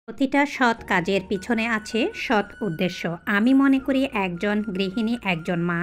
প্রতিটা সৎ কাজের পিছনে আছে সৎ উদ্দেশ্য। আমি মনে করি একজন গৃহিণী, একজন মা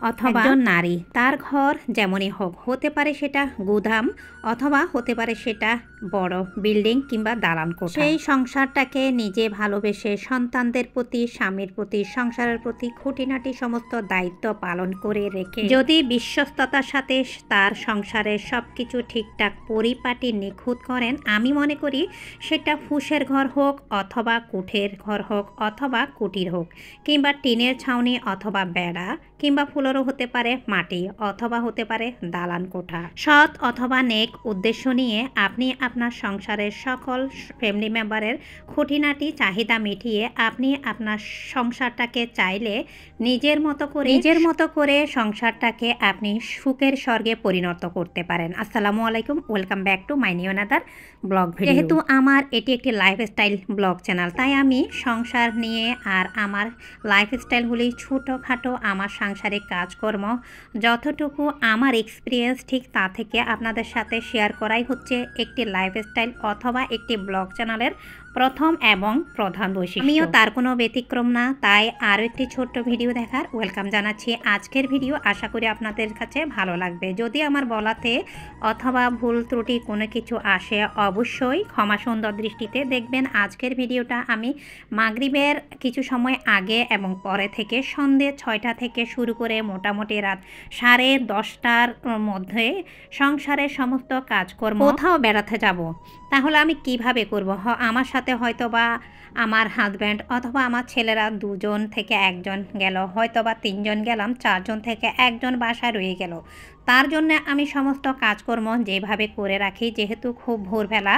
অথবা একজন নারী, তার ঘর যেমনই হোক, হতে পারে সেটা গুদাম অথবা হতে পারে সেটা বড় বিল্ডিং কিংবা দালান কোঠা, সেই সংসারটাকে নিজে ভালোবেসে সন্তানদের প্রতি, স্বামীর প্রতি, সংসারের প্রতি খুঁটিনাটি সমস্ত দায়িত্ব পালন করে রেখে যদি বিশ্বস্ততার সাথে তার সংসারের সব কিছু ঠিকঠাক পরিপাটি নিখুঁত করেন, আমি মনে করি সেটা ফুঁসের ঘর হোক অথবা কুঠের ঘর হোক অথবা কুটির হোক কিংবা টিনের ছাউনি অথবা বেড়া কিংবা ফুলেরও হতে পারে মাটি অথবা হতে পারে দালান কোঠা, সৎ অথবা নেক উদ্দেশ্য নিয়ে আপনি আপনার সংসারের সকল ফ্যামিলি মেম্বারের খুঁটিনাটি চাহিদা মিটিয়ে আপনি আপনার সংসারটাকে চাইলে নিজের মতো করে সংসারটাকে আপনি সুখের স্বর্গে পরিণত করতে পারেন। আসসালামু আলাইকুম, welcome back to my new another blog video. যেহেতু আমার এটি একটি লাইফস্টাইল ব্লগ চ্যানেল, তাই আমি সংসার নিয়ে আর আমার লাইফস্টাইলগুলি ছোটোখাটো আমার সাংসারিক কাজকর্ম যতটুকু আমার এক্সপিরিয়েন্স ঠিক তা থেকে আপনাদের সাথে শেয়ার করাই হচ্ছে একটি লাইফস্টাইল অথবা একটি ব্লগ চ্যানেলের প্রথম এবং প্রধান বৈশিষ্ট্য। আমিও তার কোনো ব্যতিক্রম না, তাই আরও একটি ছোট্ট ভিডিও দেখার ওয়েলকাম জানাচ্ছি। আজকের ভিডিও আশা করি আপনাদের কাছে ভালো লাগবে। যদি আমার বলাতে অথবা ভুল ত্রুটি কোনো কিছু আসে অবশ্যই ক্ষমা সুন্দর দৃষ্টিতে দেখবেন। আজকের ভিডিওটা আমি মাগরিবের কিছু সময় আগে এবং পরে থেকে সন্ধ্যে 6টা থেকে শুরু করে মোটামুটি রাত 10:30টার মধ্যে সংসারের সমস্ত কাজকর্ম, কোথাও বেড়াতে যাব তাহলে আমি কিভাবে করব, আমার সাথে হয়তো বা আমার হাজব্যান্ড অথবা আমার ছেলেরা 2জন থেকে 1জন গেল, হয়তো বা 3জন গেলাম, 4জন থেকে 1জন বাসায় রয়ে গেল। তার জন্য আমি সমস্ত কাজকর্ম যেভাবে করে রাখি, যেহেতু খুব ভোরবেলা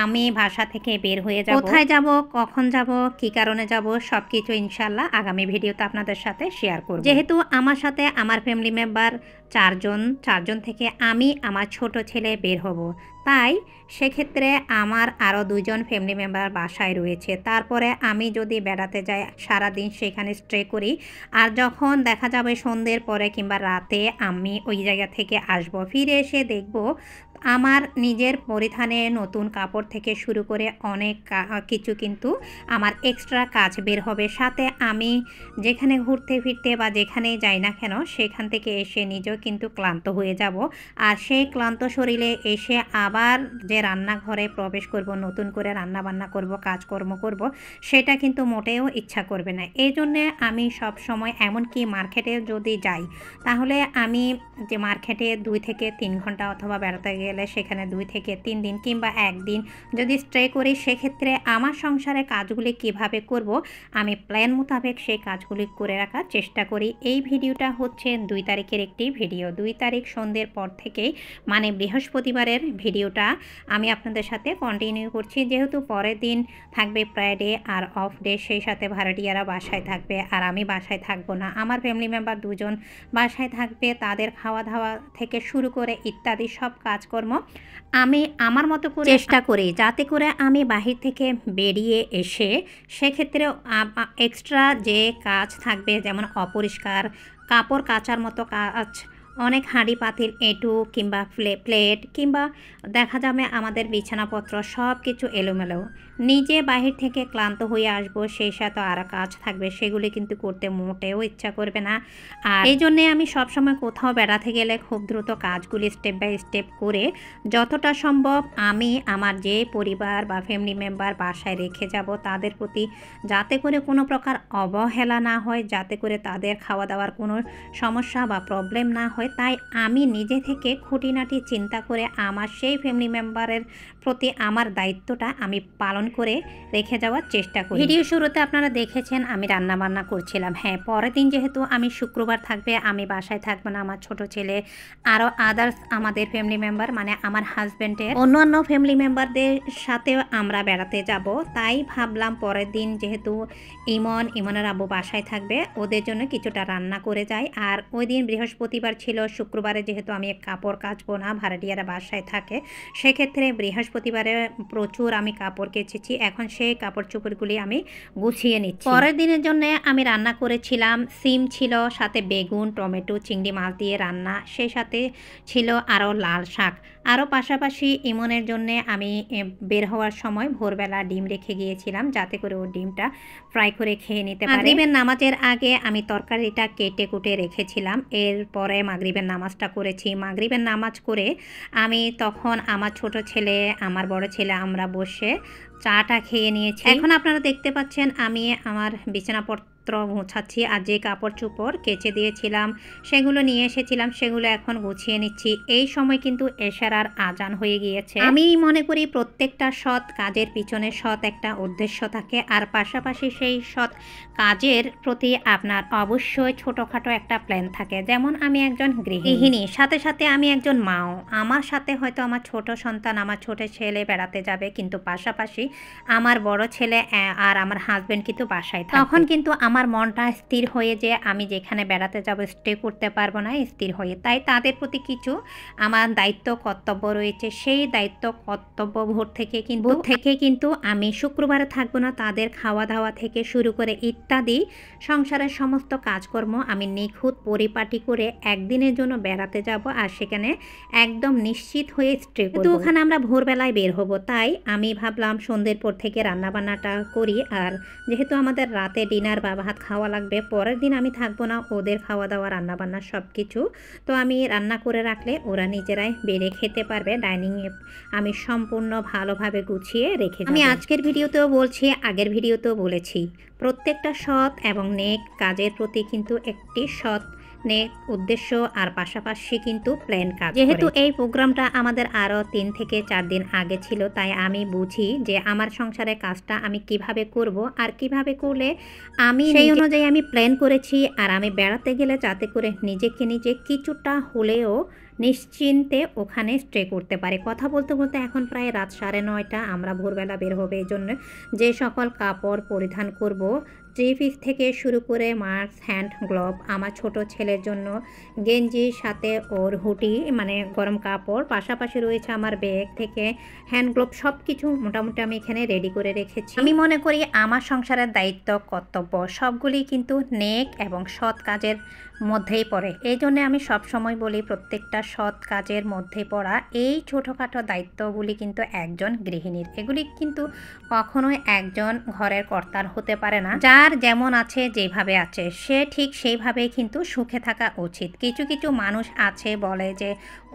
আমি বাসা থেকে বের হয়ে যাব, কোথায় যাব, কখন যাব, কী কারণে যাব, সব কিছু ইনশাল্লাহ আগামী ভিডিওতে আপনাদের সাথে শেয়ার করব। যেহেতু আমার সাথে আমার ফ্যামিলি মেম্বার 4জন থেকে আমি আমার ছোট ছেলে বের হব, তাই সেক্ষেত্রে আমার আরও 2জন ফ্যামিলি মেম্বার বাসায় রয়েছে। তারপরে আমি যদি বেড়াতে যাই সারাদিন সেখানে স্টে করি, আর যখন দেখা যাবে সন্ধ্যের পরে কিংবা রাতে আমি ওই জায়গা থেকে আসব, ফিরে এসে দেখব আমার নিজের পরিধানে নতুন কাপড় থেকে শুরু করে অনেক কিছু কিন্তু আমার এক্সট্রা কাজ বের হবে। সাথে আমি যেখানে ঘুরতে ফিরতে বা যেখানেই যাই না কেন সেখান থেকে এসে নিজেও কিন্তু ক্লান্ত হয়ে যাব, আর সেই ক্লান্ত শরীরে এসে আবার যে রান্নাঘরে প্রবেশ করব, নতুন করে রান্না বান্না করব, কাজকর্ম করব, সেটা কিন্তু মোটেও ইচ্ছা করবে না। এই জন্যে আমি সব সময়, এমনকি মার্কেটে যদি যাই তাহলে আমি যে মার্কেটে 2 থেকে 3 ঘন্টা অথবা বেড়াতে গেলে সেখানে 2 থেকে 3 দিন কিংবা 1 দিন যদি স্টে করি, সেক্ষেত্রে আমার সংসারে কাজগুলি কিভাবে করব আমি প্ল্যান মোতাবেক সেই কাজগুলি করে রাখার চেষ্টা করি। এই ভিডিওটা হচ্ছে 2 তারিখের একটি ভিডিও। 2 তারিখ সন্ধ্যের পর থেকেই মানে বৃহস্পতিবারের ভিডিওটা আমি আপনাদের সাথে কন্টিনিউ করছি, যেহেতু পরের দিন থাকবে ফ্রাইডে আর অফ ডে, সেই সাথে ভাড়াটিয়ারা বাসায় থাকবে আর আমি বাসায় থাকবো না। আমার ফ্যামিলি মেম্বার 2জন বাসায় থাকবে, তাদের খাওয়া দাওয়া থেকে শুরু করে ইত্যাদি সব কাজকর্ম আমি আমার মতো করে চেষ্টা করি, যাতে করে আমি বাহির থেকে বেরিয়ে এসে সেক্ষেত্রে এক্সট্রা যে কাজ থাকবে, যেমন অপরিষ্কার কাপড় কাচার মতো কাজ, অনেক হাঁড়ি পাতিল এঁটু কিংবা প্লেট কিংবা দেখা যাবে আমাদের বিছানাপত্র সব কিছু এলোমেলো, নিজে বাহির থেকে ক্লান্ত হয়ে আসবো, সেই সাথে আরও কাজ থাকবে, সেগুলি কিন্তু করতে মোটেও ইচ্ছা করবে না। আর এই জন্যে আমি সবসময় কোথাও বেড়াতে গেলে খুব দ্রুত কাজগুলি স্টেপ বাই স্টেপ করে যতটা সম্ভব আমি আমার যে পরিবার বা ফ্যামিলি মেম্বার বাসায় রেখে যাব তাদের প্রতি যাতে করে কোনো প্রকার অবহেলা না হয়, যাতে করে তাদের খাওয়া দাওয়ার কোনো সমস্যা বা প্রবলেম না হয়, তাই আমি নিজে থেকে খুঁটিনাটি চিন্তা করে আমার সেই ফ্যামিলি মেম্বারের প্রতি আমার দায়িত্বটা আমি পালন করে রেখে যাওয়ার চেষ্টা করি। ভিডিও শুরুতে আপনারা দেখেছেন আমি রান্না বান্না করছিলাম। হ্যাঁ, পরের দিন যেহেতু আমি শুক্রবার থাকবে, আমি বাসায় থাকবো না, আমার ছোট ছেলে আরও আদার্স আমাদের ফ্যামিলি মেম্বার মানে আমার হাজব্যান্ডের অন্যান্য ফ্যামিলি মেম্বারদের সাথেও আমরা বেড়াতে যাব, তাই ভাবলাম পরের দিন যেহেতু ইমনের আব্বু বাসায় থাকবে, ওদের জন্য কিছুটা রান্না করে যাই। আর ওই দিন বৃহস্পতিবার ছিল, শুক্রবারে যেহেতু আমি কাপড় কাচবো না, ভাড়াটিয়ারা বাসায় থাকে, সেক্ষেত্রে বৃহস্পতিবারে প্রচুর আমি কাপড় কেচেছি, এখন সেই কাপড় চোপড়গুলি আমি গুছিয়ে নিচ্ছি। পরের দিনের জন্য আমি রান্না করেছিলাম, সিম ছিল, সাথে বেগুন, টমেটো, চিংড়ি মাছ দিয়ে রান্না, সেই সাথে ছিল আরও লাল শাক। আরও পাশাপাশি ইমনের জন্য আমি বের হওয়ার সময় ভোরবেলা ডিম রেখে গিয়েছিলাম, যাতে করে ও ডিমটা ফ্রাই করে খেয়ে নিতে পারে। মাগরিবের নামাজের আগে আমি তরকারিটা কেটে কুটে রেখেছিলাম, এরপরে মাগরিবের নামাজটা করেছি। মাগরিবের নামাজ করে আমি তখন আমার ছোট ছেলে, আমার বড় ছেলে আমরা বসে চাটা খেয়ে নিয়েছি। এখন আপনারা দেখতে পাচ্ছেন আমি আমার বিছানাপত্র মুছাচ্ছি, আর যে কাপড় চোপড় কেচে দিয়েছিলাম সেগুলো নিয়ে এসেছিলাম, সেগুলো এখন গুছিয়ে নিচ্ছি। এই সময় কিন্তু এশারার আজান হয়ে গিয়েছে। আমি মনে করি প্রত্যেকটা সৎ কাজের পিছনে সৎ একটা উদ্দেশ্য থাকে, আর পাশাপাশি সেই সৎ কাজের প্রতি আপনার অবশ্যই ছোটোখাটো একটা প্ল্যান থাকে। যেমন আমি একজন গৃহিণী, সাথে সাথে আমি একজন মাও। আমার সাথে হয়তো আমার ছোট সন্তান, আমার ছোট ছেলে বেড়াতে যাবে, কিন্তু পাশাপাশি আমার বড় ছেলে আর আমার হাজবেন্ড কিন্তু বাসায় থাকে। তখন কিন্তু আমার মনটা স্থির হয়ে যে আমি যেখানে বেড়াতে যাব স্টে করতে পারবো না স্থির হয়ে। তাই তাদের প্রতি কিছু আমার দায়িত্ব কর্তব্য রয়েছে। সেই দায়িত্ব কর্তব্যবোধ থেকে কিন্তু আমি শুক্রবারে থাকবো না। তাদের খাওয়া দাওয়া থেকে শুরু করে ইত্যাদি সংসারের সমস্ত কাজকর্ম আমি নিখুঁত পরিপাটি করে একদিনের জন্য বেড়াতে যাব, আর সেখানে একদম নিশ্চিত হয়ে স্টে করব। তো ওখানে আমরা ভোরবেলায় বের হব, তাই আমি ভাবলাম সন্ধ্যের পর থেকে রান্নাবান্নাটা করি। আর যেহেতু আমাদের রাতে ডিনার বা ভাত খাওয়া লাগবে, পরের দিন আমি থাকবো না, ওদের খাওয়া দাওয়া রান্নাবান্না সব কিছু তো আমি রান্না করে রাখলে ওরা নিজেরাই বেড়ে খেতে পারবে। ডাইনিংয়ে আমি সম্পূর্ণ ভালোভাবে গুছিয়ে রেখে আমি আজকের ভিডিওতেও বলছি, আগের ভিডিওতেও বলেছি, প্রত্যেকটা সৎ এবং নেক কাজের প্রতি কিন্তু একটি সৎ নেক উদ্দেশ্য আর পাশাপাশি কিন্তু প্ল্যান কাজ। যেহেতু এই প্রোগ্রামটা আমাদের আরও 3 থেকে 4 দিন আগে ছিল, তাই আমি বুঝি যে আমার সংসারের কাজটা আমি কিভাবে করব আর কিভাবে করলে আমি সেই অনুযায়ী আমি প্ল্যান করেছি। আর আমি বেড়াতে গেলে যাতে করে নিজেকে নিজে কিছুটা হলেও নিশ্চিন্তে ওখানে স্টে করতে পারে। কথা বলতে বলতে এখন প্রায় রাত 9:30, আমরা ভোরবেলা বের হবে। এই জন্য যে সকল কাপড় পরিধান করব, 3 পিস থেকে শুরু করে মাস্ক, হ্যান্ড গ্লোভ, আমার ছোট ছেলের জন্য গেঞ্জির সাথে ওর হুডি মানে গরম কাপড়, পাশাপাশি রয়েছে আমার ব্যাগ থেকে হ্যান্ড গ্লোভ, সব কিছু মোটামুটি আমি এখানে রেডি করে রেখেছি। আমি মনে করি আমার সংসারের দায়িত্ব কর্তব্য সবগুলি কিন্তু নেক এবং সৎ কাজের মধ্যেই পড়ে। এই জন্যে আমি সবসময় বলি প্রত্যেকটা সৎ কাজের মধ্যে পড়া এই ছোটোখাটো দায়িত্বগুলি কিন্তু একজন গৃহিণীর। এগুলি কিন্তু কখনোই একজন ঘরের কর্তার হতে পারে না। যার যেমন আছে, যেভাবে আছে, সে ঠিক সেইভাবেই কিন্তু সুখে থাকা উচিত। কিছু কিছু মানুষ আছে বলে যে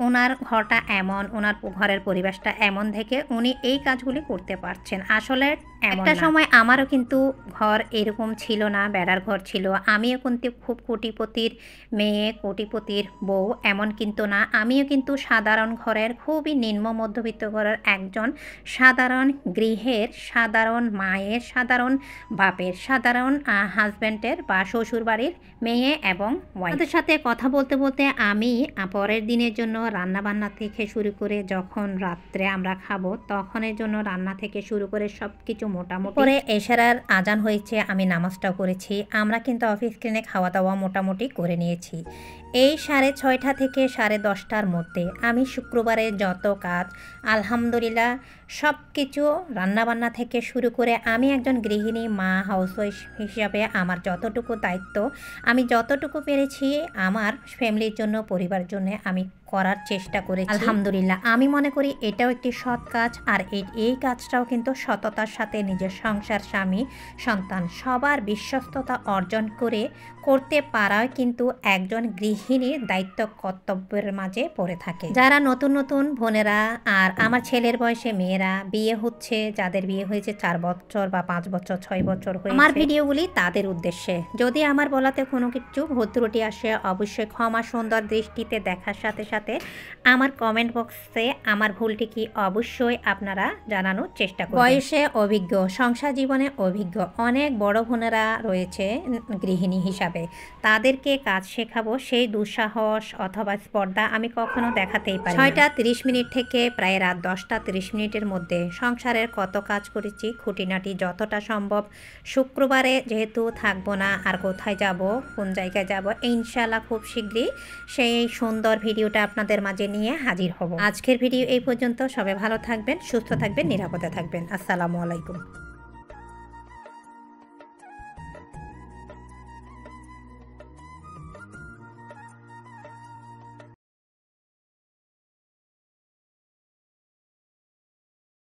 ওনার ঘরটা এমন, ওনার ঘরের পরিবেশটা এমন থেকে উনি এই কাজগুলি করতে পারছেন। আসলে একটা সময় আমারও কিন্তু ঘর এরকম ছিল না, বেড়ার ঘর ছিল। আমিও কিন্তু খুব কোটিপতির মেয়ে, কোটিপতির বউ এমন কিন্তু না। আমিও কিন্তু সাধারণ ঘরের, খুবই নিম্ন মধ্যবিত্ত ঘরের একজন সাধারণ গৃহের, সাধারণ মায়ের, সাধারণ বাপের, সাধারণ হাজব্যান্ডের বা শ্বশুর বাড়ির মেয়ে এবং ওয়াইফ। তাদের সাথে কথা বলতে বলতে আমি পরের দিনের জন্য রান্নাবান্না থেকে শুরু করে যখন রাত্রে আমরা খাবো তখনের জন্য রান্না থেকে শুরু করে সব কিছু মোটামুটি পরে এশারার আজান হয়েছে, আমি নামাজটাও করেছি। আমরা কিন্তু অফিস স্ক্রিনে খাওয়া দাওয়া মোটামুটি করে নিয়েছি। এই 6:30 থেকে 10:30টার মধ্যে আমি শুক্রবারে যত কাজ আলহামদুলিল্লাহ সব কিছু রান্নাবান্না থেকে শুরু করে আমি একজন গৃহিণী মা হাউসওয়াইফ হিসাবে আমার যতটুকু দায়িত্ব আমি যতটুকু পেরেছি আমার ফ্যামিলির জন্য, পরিবারের জন্য আমি করার চেষ্টা করেছি। আলহামদুলিল্লাহ আমি মনে করি এটাও একটি সৎ কাজ। আর এই কাজটাও কিন্তু সততার সাথে নিজের সংসার, স্বামী, সন্তান সবার বিশ্বস্ততা অর্জন করে করতে পারাও কিন্তু একজন গৃহিণীর দায়িত্ব কর্তব্যের মাঝে পড়ে থাকে। যারা নতুন নতুন বোনেরা আর আমার ছেলের বয়সে মেয়েরা বিয়ে হচ্ছে, যাদের বিয়ে হয়েছে 4 বছর বা 5 বছর 6 বছর হয়েছে, আমার ভিডিওগুলি তাদের উদ্দেশ্যে। যদি আমার বলাতে কোনো কিছু ভুল ত্রুটি আসে অবশ্যই ক্ষমা সুন্দর দৃষ্টিতে দেখার সাথে সাথে আমার কমেন্ট বক্সে আমার ভুলটি কি অবশ্যই আপনারা জানানোর চেষ্টা করবেন। বয়সে অভিজ্ঞ, সংসার জীবনে অভিজ্ঞ অনেক বড় বোনেরা রয়েছে গৃহিণী হিসাবে, তাদেরকে কাজ শেখাবো সেই দুঃসাহস অথবা স্পর্ধা আমি কখনো দেখাতেই পারি। 6:30 থেকে প্রায় রাত 10:30 মধ্যে সংসারের কত কাজ করেছি খুঁটিনাটি যতটা সম্ভব। শুক্রবারে যেহেতু থাকবো না, আর কোথায় যাব, কোন জায়গায় যাব, ইনশাআল্লাহ খুব শীঘ্রই সেই সুন্দর ভিডিওটা আপনাদের মাঝে নিয়ে হাজির হব। আজকের ভিডিও এই পর্যন্ত। সবাই ভালো থাকবেন, সুস্থ থাকবেন, নিরাপদে থাকবেন। আসসালামু আলাইকুম।